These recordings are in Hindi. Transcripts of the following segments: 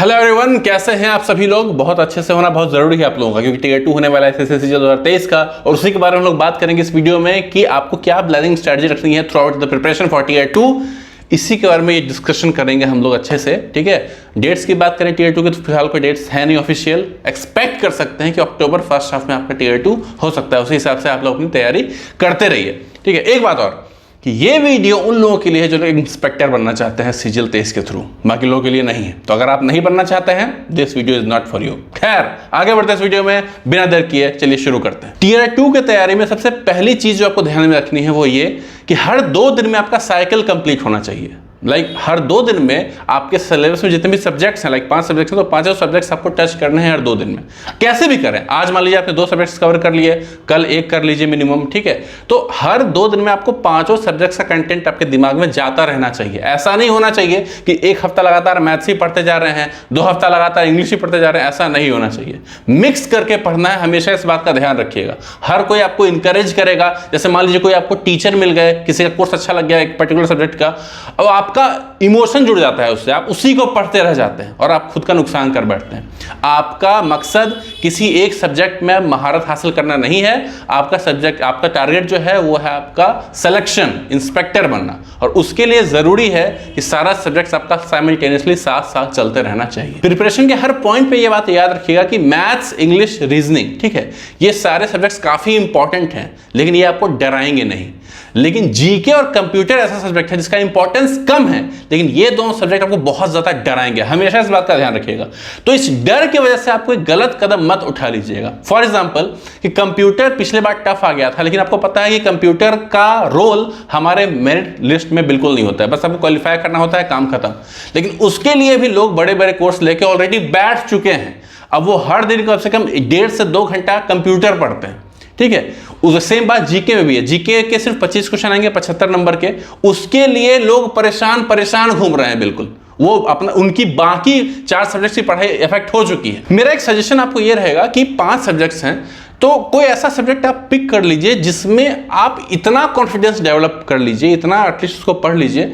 हेलो एवरीवन, कैसे हैं आप सभी लोग। बहुत अच्छे से होना बहुत जरूरी है आप लोगों का, क्योंकि टियर 2 होने वाला है एसएससी 2023 का, और उसी के बारे में हम लोग बात करेंगे इस वीडियो में कि आपको क्या लर्निंग स्ट्रेटजी रखनी है throughout the preparation for tier 2। इसी के बारे में ये डिस्कशन करेंगे हम लोग अच्छे से, ठीक है। डेट्स की बात करें टियर 2 की, तो फिलहाल कोई डेट्स है नहीं ऑफिशियल। एक्सपेक्ट कर सकते हैं कि अक्टूबर फर्स्ट हाफ में आपका टियर 2 हो सकता है। उसी हिसाब से आप लोग अपनी तैयारी करते रहिए, ठीक है। एक बात और कि ये वीडियो उन लोगों के लिए है जो लोग इंस्पेक्टर बनना चाहते हैं सीजीएल 23 के थ्रू, बाकी लोगों के लिए नहीं है। तो अगर आप नहीं बनना चाहते हैं, this video is not for you. खैर, आगे बढ़ते हैं इस वीडियो में बिना देर किए, चलिए शुरू करते हैं। टियर 2 की तैयारी में सबसे पहली चीज जो आपको ध्यान में रखनी है वो ये कि हर 2 दिन में आपका साइकिल कंप्लीट होना चाहिए। हर 2 दिन में आपके सिलेबस में जितने भी सब्जेक्ट्स हैं, 5 सब्जेक्ट्स हैं, तो 5 सब्जेक्ट्स आपको टच करने हैं हर 2 दिन में। कैसे भी करें, आज मान लीजिए आपने 2 सब्जेक्ट्स कवर कर लिए, कल 1 कर लीजिए मिनिमम, ठीक है। तो हर 2 दिन में आपको 5 सब्जेक्ट्स का कंटेंट आपके दिमाग में जाता रहना चाहिए। ऐसा नहीं होना चाहिए कि 1 हफ्ता लगातार मैथ्स ही पढ़ते जा रहे हैं, 2 हफ्ता लगातार इंग्लिश ही पढ़ते जा रहे हैं। ऐसा नहीं होना चाहिए, मिक्स करके पढ़ना है। हमेशा इस बात का ध्यान रखिएगा। हर कोई आपको इंकरेज करेगा, जैसे मान लीजिए कोई आपको टीचर मिल गए, किसी का कोर्स अच्छा लग गया एक पर्टिकुलर सब्जेक्ट का, और आपका इमोशन जुड़ जाता है उससे, आप उसी को पढ़ते रह जाते हैं और आप खुद का नुकसान कर बैठते हैं। आपका मकसद किसी एक सब्जेक्ट में महारत हासिल करना नहीं है। आपका टारगेट जो है वो है आपका सिलेक्शन, इंस्पेक्टर बनना, और उसके लिए जरूरी है कि सारा सब्जेक्ट्स आपका साइमल्टेनियसली साथ साथ चलते रहना चाहिए। प्रिपरेशन के हर पॉइंट पे ये बात याद रखिएगा कि मैथ्स, इंग्लिश, रीजनिंग, ठीक है, ये सारे सब्जेक्ट्स काफी इंपॉर्टेंट हैं, लेकिन ये आपको डराएंगे नहीं। लेकिन जीके और कंप्यूटर ऐसा सब्जेक्ट है जिसका इंपॉर्टेंस कम है, लेकिन ये दोनों सब्जेक्ट आपको बहुत ज्यादा डराएंगे। हमेशा इस बात का ध्यान रखिएगा। तो इस डर की वजह से आप कोई गलत कदम मत उठा लीजिएगा। फॉर एग्जांपल कि कंप्यूटर पिछले बार टफ आ गया था, लेकिन आपको पता है कि कंप्यूटर का रोल हमारे मेरिट लिस्ट में बिल्कुल नहीं होता है, बस आपको क्वालिफाई करना होता है, काम खत्म। लेकिन उसके लिए भी लोग बड़े बड़े कोर्स लेके ऑलरेडी बैठ चुके हैं। अब वो हर दिन कम से कम 1.5 से 2 घंटा कंप्यूटर पढ़ते हैं, ठीक है। उस सेम बात जीके में भी है। जीके के सिर्फ 25 क्वेश्चन आएंगे 75 नंबर के, उसके लिए लोग परेशान घूम रहे हैं। बिल्कुल वो अपना, उनकी बाकी 4 सब्जेक्ट्स की पढ़ाई इफेक्ट हो चुकी है। मेरा एक सजेशन आपको ये रहेगा कि 5 सब्जेक्ट्स हैं, तो कोई ऐसा सब्जेक्ट आप पिक कर लीजिए जिसमें आप इतना कॉन्फिडेंस डेवलप कर लीजिए, इतना एटलीस्ट उसको पढ़ लीजिए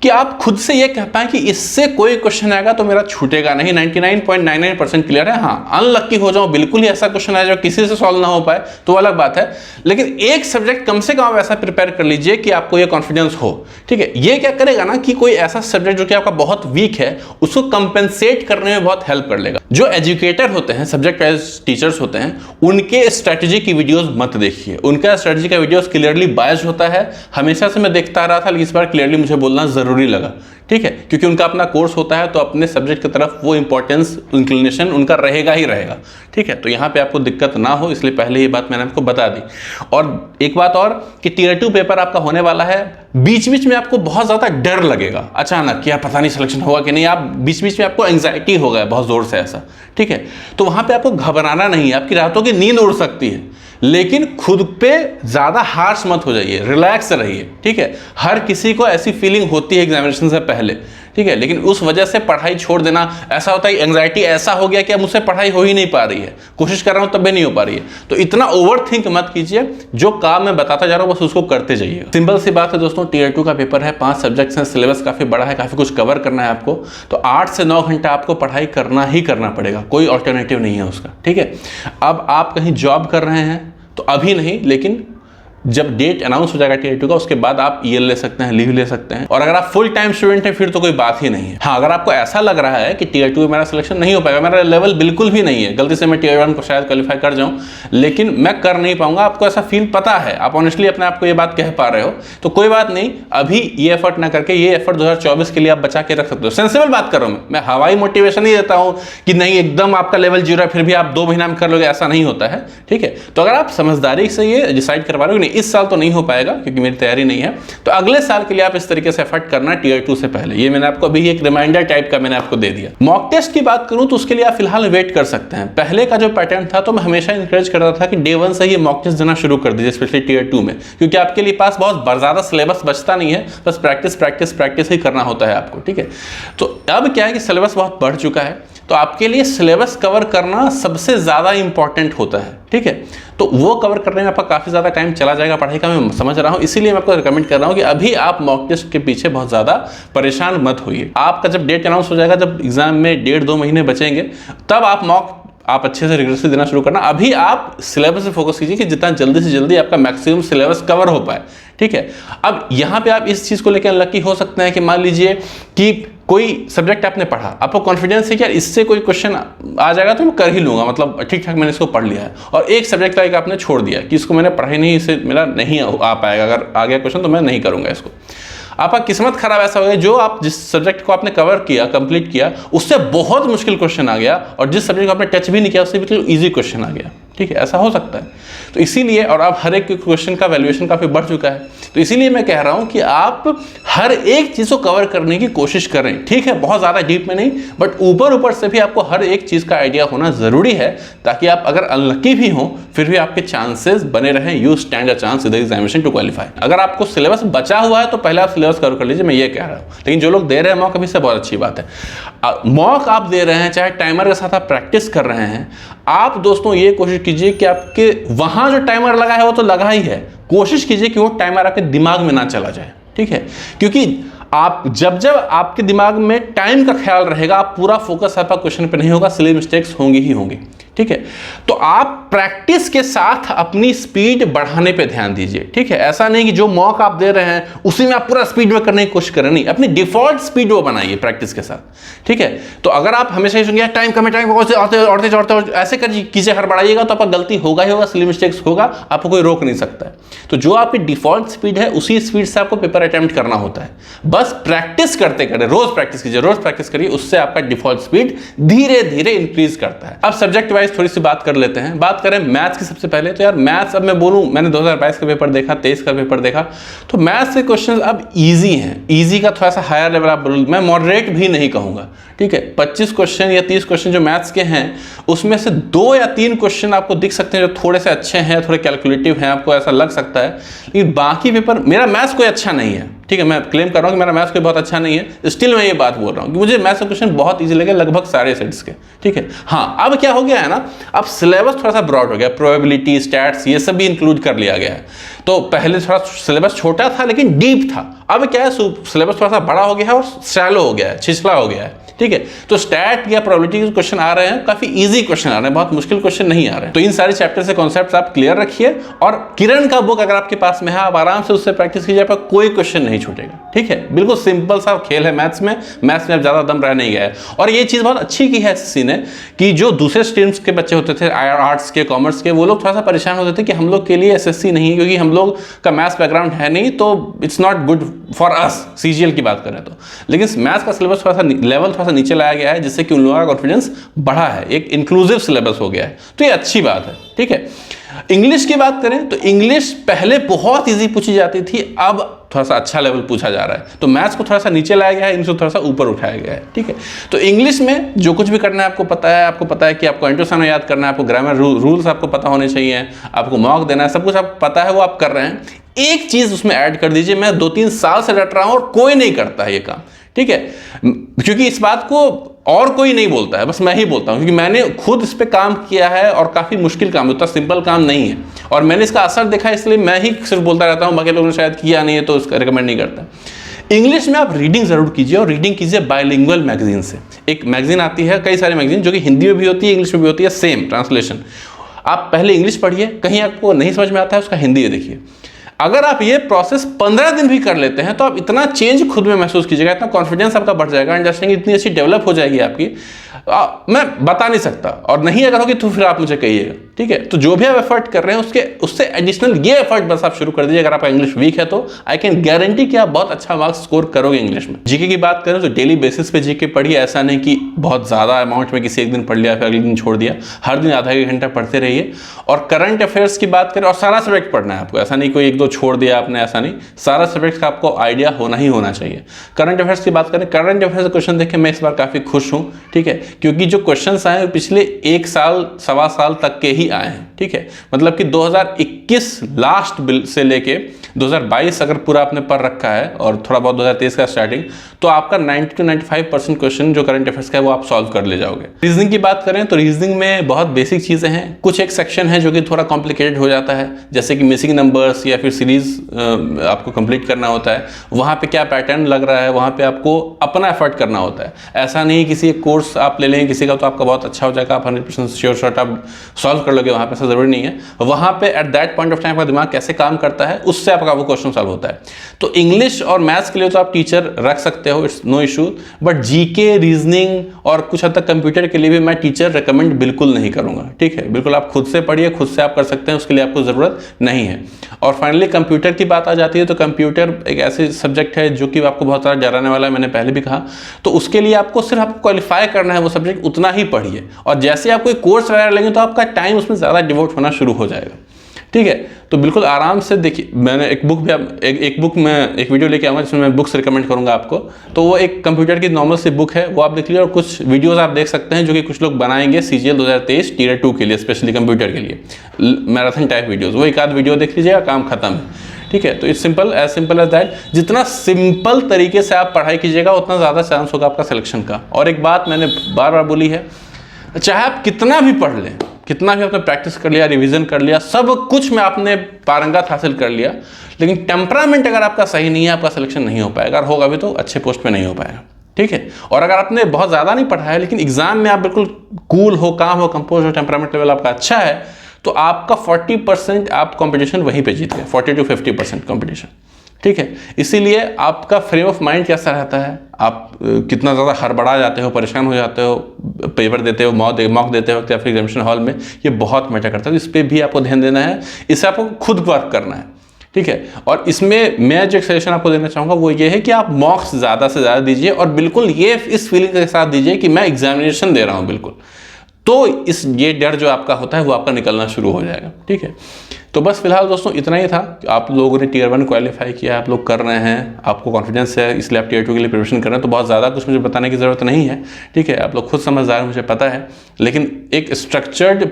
कि आप खुद से ये कह पाए कि इससे कोई क्वेश्चन आएगा तो मेरा छूटेगा नहीं, 99.99% क्लियर है। हाँ, अनलक्की हो जाओ, बिल्कुल ही ऐसा क्वेश्चन आए जो किसी से सॉल्व ना हो पाए, तो अलग बात है। लेकिन एक सब्जेक्ट कम से कम आप ऐसा प्रिपेयर कर लीजिए कि आपको ये कॉन्फिडेंस हो, ठीक है। ये क्या करेगा ना कि कोई ऐसा सब्जेक्ट जो कि आपका बहुत वीक है, उसको कंपेंसेट करने में बहुत हेल्प कर लेगा। जो एजुकेटर होते हैं, सब्जेक्ट वाइज टीचर्स होते हैं, उनके स्ट्रेटेजी की वीडियोस मत देखिए। उनका स्ट्रेटेजी का वीडियोस क्लियरली बायस्ड होता है। हमेशा से मैं देखता आ रहा था, लेकिन इस बार क्लियरली मुझे बोलना जरूरी लगा, ठीक है, क्योंकि उनका अपना कोर्स होता है, तो अपने सब्जेक्ट की तरफ वो इंपॉर्टेंस, इंक्लिनेशन उनका रहेगा ही रहेगा, ठीक है। तो यहाँ पे आपको दिक्कत ना हो, इसलिए पहले ये बात मैंने आपको बता दी। और एक बात और कि टियर 2 पेपर आपका होने वाला है, बीच बीच में आपको बहुत ज्यादा डर लगेगा अचानक, क्या पता नहीं सिलेक्शन होगा कि नहीं। आप बीच बीच में आपको एंग्जाइटी होगा बहुत जोर से ऐसा, ठीक है। तो वहां पे आपको घबराना नहीं है। आपकी रातों की नींद उड़ सकती है, लेकिन खुद पे ज्यादा हार्श मत हो जाइए, रिलैक्स रहिए, ठीक है। हर किसी को ऐसी फीलिंग होती है एग्जामिनेशन से पहले, ठीक है, लेकिन उस वजह से पढ़ाई छोड़ देना, ऐसा होता है एंग्जाइटी ऐसा हो गया कि अब मुझसे पढ़ाई हो ही नहीं पा रही है, कोशिश कर रहा हूं तब भी नहीं हो पा रही है। तो इतना ओवर थिंक मत कीजिए, जो काम मैं बताता जा रहा हूं बस उसको करते जाइएगा। सिंपल सी बात है दोस्तों, टियर 2 का पेपर है, 5 सब्जेक्ट्स हैं, सिलेबस काफी बड़ा है, काफी कुछ कवर करना है आपको, तो 8 से 9 घंटा आपको पढ़ाई करना ही करना पड़ेगा, कोई ऑल्टरनेटिव नहीं है उसका, ठीक है। अब आप कहीं जॉब कर रहे हैं तो अभी नहीं, लेकिन जब डेट अनाउंस हो जाएगा टियर 2 का, उसके बाद आप ईएल ले सकते हैं, लीव ले सकते हैं। और अगर आप फुल टाइम स्टूडेंट हैं फिर तो कोई बात ही नहीं है। हाँ, अगर आपको ऐसा लग रहा है कि टियर 2 में मेरा सिलेक्शन नहीं हो पाएगा, मेरा लेवल बिल्कुल भी नहीं है, गलती से मैं टियर 1 को शायद क्वालिफाई कर जाऊं, लेकिन मैं कर नहीं पाऊंगा, आपको ऐसा फील पता है, आप ऑनेस्टली अपने आप को ये बात कह पा रहे हो, तो कोई बात नहीं, अभी ये एफर्ट ना करके ये एफर्ट 2024 के लिए आप बचा के रख सकते हो। सेंसिबल बात कर रहा हूं मैं हवाई मोटिवेशन नहीं देता हूं कि नहीं एकदम आपका लेवल 0 है फिर भी आप 2 महीना में कर लोगे, ऐसा नहीं होता है, ठीक है। तो अगर आप समझदारी से ये डिसाइड करवा रहे हो नहीं इस साल तो नहीं हो पाएगा क्योंकि मेरी तैयारी नहीं है, तो अगले साल के लिए आप इस तरीके से एफर्ट करना टियर 2 से पहले। ये मैंने आपको अभी एक रिमाइंडर टाइप का मैंने आपको दे दिया। मॉक टेस्ट की बात करूं तो उसके लिए आप फिलहाल वेट कर सकते हैं। पहले का जो पैटर्न था तो मैं हमेशा इंकरेज करता था कि डे 1 से ये मॉक टेस्ट देना शुरू कर दीजिए, स्पेशली टियर 2 में, क्योंकि आपके लिए पास बहुत ज्यादा सिलेबस बचता नहीं है, बस प्रैक्टिस प्रैक्टिस प्रैक्टिस ही करना होता है आपको, ठीक है। तो अब क्या है कि सिलेबस बहुत बढ़ चुका है, तो आपके लिए सिलेबस कवर करना सबसे ज्यादा इंपॉर्टेंट होता है। ठीक है। तो वो कवर करने में आपका काफ़ी ज़्यादा टाइम चला जाएगा पढ़ाई का, मैं समझ रहा हूँ। इसीलिए मैं आपको रिकमेंड कर रहा हूँ कि अभी आप मॉक टेस्ट के पीछे बहुत ज़्यादा परेशान मत होइए। आपका जब डेट अनाउंस हो जाएगा, जब एग्जाम में 1.5-2 महीने बचेंगे, तब आप अच्छे से रिगरसली देना शुरू करना। अभी आप सिलेबस पे फोकस कीजिए कि जितना जल्दी से जल्दी आपका मैक्सिमम सिलेबस कवर हो पाए, ठीक है। अब यहाँ पे आप इस चीज़ को लेकर अनलकी हो सकते हैं कि मान लीजिए कि कोई सब्जेक्ट आपने पढ़ा, आपको कॉन्फिडेंस है कि यार इससे कोई क्वेश्चन आ जाएगा तो मैं कर ही लूँगा, मतलब ठीक ठाक मैंने इसको पढ़ लिया है, और एक सब्जेक्ट का आपने छोड़ दिया कि इसको मैंने पढ़ा ही नहीं, इससे मेरा नहीं आ पाएगा, अगर आ गया क्वेश्चन तो मैं नहीं करूँगा इसको। आपका किस्मत खराब ऐसा हो गया, जो आप जिस सब्जेक्ट को आपने कवर किया, कंप्लीट किया, उससे बहुत मुश्किल क्वेश्चन आ गया, और जिस सब्जेक्ट को आपने टच भी नहीं किया उससे बिल्कुल ईजी क्वेश्चन आ गया, ठीक है, ऐसा हो सकता है। तो इसीलिए, और अब हर एक क्वेश्चन का वैल्यूएशन काफ़ी बढ़ चुका है, तो इसीलिए मैं कह रहा हूं कि आप हर एक चीज़ को कवर करने की कोशिश करें, ठीक है, बहुत ज़्यादा डीप में नहीं, बट ऊपर ऊपर से भी आपको हर एक चीज़ का आइडिया होना ज़रूरी है, ताकि आप अगर अनलकी भी हों फिर भी आपके चांसेस बने रहें, you stand a chance in the examination to qualify. अगर आपको सिलेबस बचा हुआ है तो पहले आप सिलेबस कवर कर लीजिए, मैं ये कह रहा हूँ। लेकिन जो लोग दे रहे हैं मॉक, अभी से बहुत अच्छी बात है, मॉक आप दे रहे हैं, चाहे टाइमर के साथ आप प्रैक्टिस कर रहे हैं, आप दोस्तों ये कोशिश कीजिए कि आपके वहां जो टाइमर लगा है वो तो लगा ही है, कोशिश कीजिए कि वो टाइमर आपके दिमाग में ना चला जाए, ठीक है, क्योंकि आप जब आपके दिमाग में टाइम का ख्याल रहेगा, आप पूरा फोकस आपका क्वेश्चन पे नहीं होगा, सिली मिस्टेक्स होंगी ही होंगी, ठीक है। तो आप प्रैक्टिस के साथ अपनी स्पीड बढ़ाने पे ध्यान दीजिए, ठीक है। ऐसा नहीं कि जो मॉक आप दे रहे हैं उसी में आप पूरा स्पीड में करने की कोशिश करें, नहीं, अपनी डिफॉल्ट स्पीड वो बनाइए प्रैक्टिस के साथ, ठीक है। तो अगर आप हमेशा ही सुनिए टाइम कम है, टाइम और ऐसे कीजिए, हड़बड़ाइएगा तो आपका गलती होगा ही होगा, सिली मिस्टेक्स होगा, आपको कोई रोक नहीं सकता है। तो जो आपकी डिफॉल्ट स्पीड है उसी स्पीड से आपको पेपर अटेम्प्ट करना होता है, बस प्रैक्टिस करते करें, रोज प्रैक्टिस कीजिए, रोज प्रैक्टिस करिए, उससे आपका डिफॉल्ट स्पीड धीरे धीरे इंक्रीज करता है। अब सब्जेक्ट वाइज थोड़ी सी बात कर लेते हैं। बात करें मैथ्स की सबसे पहले, तो यार मैथ्स, अब मैं बोलूं, मैंने 2022 का पेपर देखा, 23 का पेपर देखा, तो मैथ्स के क्वेश्चंस अब इजी हैं, इजी का थोड़ा सा हायर लेवल आप बोलो, मैं मॉडरेट भी नहीं कहूंगा, ठीक है। 25 क्वेश्चन या 30 क्वेश्चन जो मैथ्स के हैं, उसमें से 2 या 3 क्वेश्चन आपको दिख सकते हैं जो थोड़े से अच्छे हैं, थोड़े कैलकुलेटिव हैं, आपको ऐसा लग सकता है, लेकिन बाकी पेपर, मेरा मैथ्स कोई अच्छा नहीं है, ठीक है, मैं क्लेम कर रहा हूँ कि मेरा मैथ्स कोई बहुत अच्छा नहीं है, स्टिल मैं ये बात बोल रहा हूँ कि मुझे मैथ्स के क्वेश्चन बहुत इजी लगे, लगभग सारे सेट्स के, ठीक है। हाँ, अब क्या हो गया है ना, अब सिलेबस थोड़ा सा ब्रॉड हो गया, प्रोबेबिलिटी, स्टैट्स, ये सब भी इंक्लूड कर लिया गया है। तो पहले थोड़ा सिलेबस छोटा था लेकिन डीप था, अब क्या है, सिलेबस थोड़ा सा बड़ा हो गया है और शैलो हो गया है, छिछला हो गया है, ठीक है। तो स्टैट या प्रोबेबिलिटी के क्वेश्चन आ रहे हैं, काफी इजी क्वेश्चन आ रहे हैं, बहुत मुश्किल क्वेश्चन नहीं आ रहे हैं। तो इन सारे चैप्टर से कॉन्सेप्ट्स आप क्लियर रखिए, और किरण का बुक अगर आपके पास में है, आप आराम से उससे प्रैक्टिस कीजिए, आपका कोई क्वेश्चन नहीं छूटेगा, ठीक है। बिल्कुल सिंपल सा खेल है मैथ्स में अब ज्यादा दम रह नहीं गया है। और ये चीज बहुत अच्छी की है एसएससी ने, कि जो दूसरे स्ट्रीम्स के बच्चे होते थे, आर्ट्स के, कॉमर्स के, वो लोग थोड़ा सा परेशान होते थे कि हम लोग के लिए एसएससी नहीं है, क्योंकि हम लोग का मैथ्स बैकग्राउंड है नहीं, तो it's not good for us, CGL की बात करें तो। लेकिन मैथ्स का सिलेबस थोड़ा सा लेवल थोड़ा सा नीचे लाया गया है, जिससे कि उन लोगों का कॉन्फिडेंस बढ़ा है, एक इंक्लूसिव सिलेबस हो गया है, तो ये अच्छी बात है, ठीक है। इंग्लिश की बात करें तो इंग्लिश पहले बहुत इजी पूछी जाती थी, अब थोड़ा सा अच्छा लेवल पूछा जा रहा है, तो मैथ्स को थोड़ा सा नीचे लाया गया है, इनको थोड़ा सा ऊपर उठाया गया है, ठीक है। तो इंग्लिश में जो कुछ भी करना है आपको पता है कि आपको इंट्रोडक्शन याद करना है, आपको ग्रामर रूल्स आपको पता होने चाहिए, आपको मॉक देना है, सब कुछ आपको पता है, वो आप कर रहे हैं। एक चीज उसमें ऐड कर दीजिए, मैं 2-3 साल से रट रहा हूं और कोई नहीं करता है ये काम, ठीक है, क्योंकि इस बात को और कोई नहीं बोलता है, बस मैं ही बोलता हूं, क्योंकि मैंने खुद इस पे काम किया है और काफी मुश्किल काम है, उतना सिंपल काम नहीं है, और मैंने इसका असर देखा, इसलिए मैं ही सिर्फ बोलता रहता हूं, बाकी लोगों ने शायद किया नहीं है तो उसका रिकमेंड नहीं करता। इंग्लिश में आप रीडिंग जरूर कीजिए, और रीडिंग कीजिए बायलिंगुअल मैगजीन से। एक मैगजीन आती है, कई सारी मैगजीन जो कि हिंदी में भी होती है, इंग्लिश में भी होती है, सेम ट्रांसलेशन। आप पहले इंग्लिश पढ़िए, कहीं आपको नहीं समझ में आता है उसका हिंदी देखिए। अगर आप ये प्रोसेस 15 दिन भी कर लेते हैं तो आप इतना चेंज खुद में महसूस कीजिएगा, इतना कॉन्फिडेंस आपका बढ़ जाएगा, अंडरस्टैंडिंग इतनी अच्छी डेवलप हो जाएगी आपकी, मैं बता नहीं सकता, और नहीं अगर होगी तो फिर आप मुझे कहिएगा, ठीक है। तो जो भी आप एफर्ट कर रहे हैं उससे एडिशनल ये एफर्ट बस आप शुरू कर दीजिए। अगर आपका इंग्लिश वीक है तो आई कैन गारंटी कि आप बहुत अच्छा मार्क्स स्कोर करोगे इंग्लिश में। जीके की बात करें तो डेली बेसिस पे जीके पढ़िए, ऐसा नहीं कि बहुत ज्यादा अमाउंट में किसी एक दिन पढ़ लिया फिर अगले दिन छोड़ दिया, हर दिन आधा एक घंटा पढ़ते रहिए। और करंट अफेयर्स की बात करें, और सारा सब्जेक्ट पढ़ना है आपको, ऐसा नहीं कोई 1-2 छोड़ दिया आपने, ऐसा नहीं, सारा सब्जेक्ट का आपको आइडिया होना ही होना चाहिए। करंट अफेयर्स की बात करें, करंट अफेयर्स क्वेश्चन देख के मैं इस बार काफी खुश हूं, ठीक है, क्योंकि जो क्वेश्चंस आए पिछले 1 साल, सवा साल तक के ही आए हैं, ठीक है। मतलब कि 2021 लास्ट से लेके 2022 अगर पूरा आपने पढ़ रखा है और थोड़ा बहुत 2023 का स्टार्टिंग, तो आपका 90 to 95% क्वेश्चन जो करंट अफेयर्स का है वो आप सॉल्व कर ले जाओगे। रीजनिंग की बात करें तो रीजनिंग में बहुत बेसिक चीज़ें हैं, कुछ एक सेक्शन है जो कि थोड़ा कॉम्प्लिकेटेड हो जाता है, जैसे कि मिसिंग नंबर्स या फिर सीरीज आपको कंप्लीट करना होता है, वहाँ पे क्या पैटर्न लग रहा है, वहाँ पे आपको अपना एफर्ट करना होता है। ऐसा नहीं किसी एक कोर्स आप ले लेंगे किसी का तो आपका बहुत अच्छा हो जाएगा, आप 100% श्योर शॉट आप सॉल्व कर लोगे, वहाँ पे ऐसा जरूरी नहीं है। वहाँ पे at that point of time आपका दिमाग कैसे काम करता है उससे आपका वो क्वेश्चन सॉल्व होता है। तो इंग्लिश और मैथ्स के लिए तो आप टीचर रख सकते हो, it's no issue, but GK, reasoning और कुछ हद तक कंप्यूटर के लिए भी मैं टीचर रिकमेंड बिल्कुल नहीं करूंगा। ठीक है, बिल्कुल आप खुद से पढ़िए, खुद से आप कर सकते हैं, उसके लिए आपको ज़रूरत नहीं है। और फाइनली कंप्यूटर की बात आ जाती है तो कंप्यूटर एक ऐसे सब्जेक्ट है जो कि आपको बहुत सारा डराने वाला है, मैंने पहले भी कहा। तो उसके लिए आपको सिर्फ आपको क्वालिफाई करना है वो सब्जेक्ट, उतना ही पढ़िए, और जैसे आप कोई कोर्स वगैरह लेंगे तो आपका टाइम उसमें ज़्यादा डिवोट होना शुरू हो जाएगा। ठीक है, तो बिल्कुल आराम से देखिए, मैंने एक बुक भी एक बुक में एक वीडियो लेके आऊँगा जिसमें मैं बुक्स रिकमेंड करूँगा आपको। तो वो एक कंप्यूटर की नॉर्मल सी बुक है, वो आप देख लीजिए, और कुछ वीडियोस आप देख सकते हैं जो कि कुछ लोग बनाएंगे CGL 2023 Tier 2 के लिए, स्पेशली कंप्यूटर के लिए मैराथन टाइप वीडियोज़, वो एक आध वीडियो देख लीजिएगा, काम खत्म है। ठीक है, तो इट्स सिंपल एज दैट। जितना सिंपल तरीके से आप पढ़ाई कीजिएगा उतना ज़्यादा चांस होगा आपका सिलेक्शन का। और एक बात मैंने बार बार बोली है, चाहे आप कितना भी पढ़ लें, कितना भी आपने प्रैक्टिस कर लिया, रिवीजन कर लिया, सब कुछ में आपने पारंगत हासिल कर लिया, लेकिन टेम्परामेंट अगर आपका सही नहीं है, आपका सिलेक्शन नहीं हो पाएगा, और होगा भी तो अच्छे पोस्ट पे नहीं हो पाएगा। ठीक है, और अगर आपने बहुत ज़्यादा नहीं पढ़ा है लेकिन एग्जाम में आप बिल्कुल कूल हो, काम हो, कंपोज हो, टेम्परामेंट लेवल आपका अच्छा है, तो आपका 40% आप कंपटीशन वहीं पे जीत गए, 40 to 50% कंपटीशन। ठीक है, इसीलिए आपका फ्रेम ऑफ माइंड कैसा रहता है, आप कितना ज़्यादा हड़बड़ा जाते हो, परेशान हो जाते हो पेपर देते हो, मॉक देते हो या फिर एग्जामिनेशन हॉल में, ये बहुत मैटर करता है। तो इस पर भी आपको ध्यान देना है, इससे आपको खुद वर्क करना है। ठीक है, और इसमें मैं जो सजेशन आपको देना चाहूँगा वो ये है कि आप मॉक्स ज़्यादा से ज़्यादा दीजिए, और बिल्कुल ये इस फीलिंग के साथ दीजिए कि मैं एग्जामिनेशन दे रहा हूँ बिल्कुल, तो ये डर जो आपका होता है वो आपका निकलना शुरू हो जाएगा। ठीक है, तो बस फिलहाल दोस्तों इतना ही था। आप लोगों ने Tier 1 क्वालिफाई किया, आप लोग कर रहे हैं, आपको कॉन्फिडेंस है, इसलिए आप Tier 2 के लिए प्रिपरेशन कर रहे हैं, तो बहुत ज़्यादा कुछ मुझे बताने की ज़रूरत नहीं है। ठीक है, आप लोग खुद समझदार, मुझे पता है, लेकिन एक स्ट्रक्चर्ड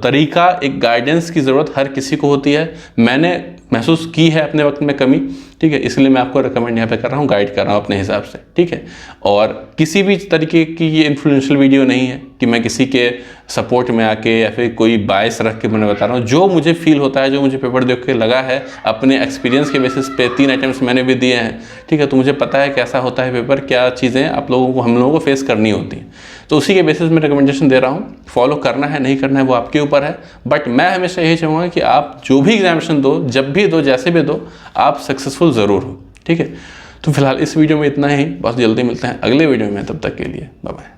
तरीका, एक गाइडेंस की ज़रूरत हर किसी को होती है। मैंने महसूस की है अपने वक्त में कमी। ठीक है, इसलिए मैं आपको रिकमेंड यहाँ पे कर रहा हूँ, गाइड कर रहा हूँ अपने हिसाब से। ठीक है, और किसी भी तरीके की ये इन्फ्लुएंशियल वीडियो नहीं है कि मैं किसी के सपोर्ट में आके या फिर कोई बायस रख के मैंने बता रहा हूँ। जो मुझे फील होता है, जो मुझे पेपर देख के लगा है, अपने एक्सपीरियंस के बेसिस पे 3 अटेम्प्ट्स मैंने भी दिए हैं। ठीक है, तो मुझे पता है कैसा होता है पेपर, क्या चीज़ें आप लोगों को, हम लोगों को फेस करनी होती हैं। तो उसी के बेसिस में रिकमेंडेशन दे रहा हूँ। फॉलो करना है नहीं करना है वो आपके ऊपर है, बट मैं हमेशा यही चाहूँगा कि आप जो भी एग्जामिनेशन दो, जब भी दो, जैसे भी दो, आप सक्सेसफुल ज़रूर हो। ठीक है, तो फिलहाल इस वीडियो में इतना ही, बहुत जल्दी मिलते हैं अगले वीडियो में, तब तक के लिए बाय बाय।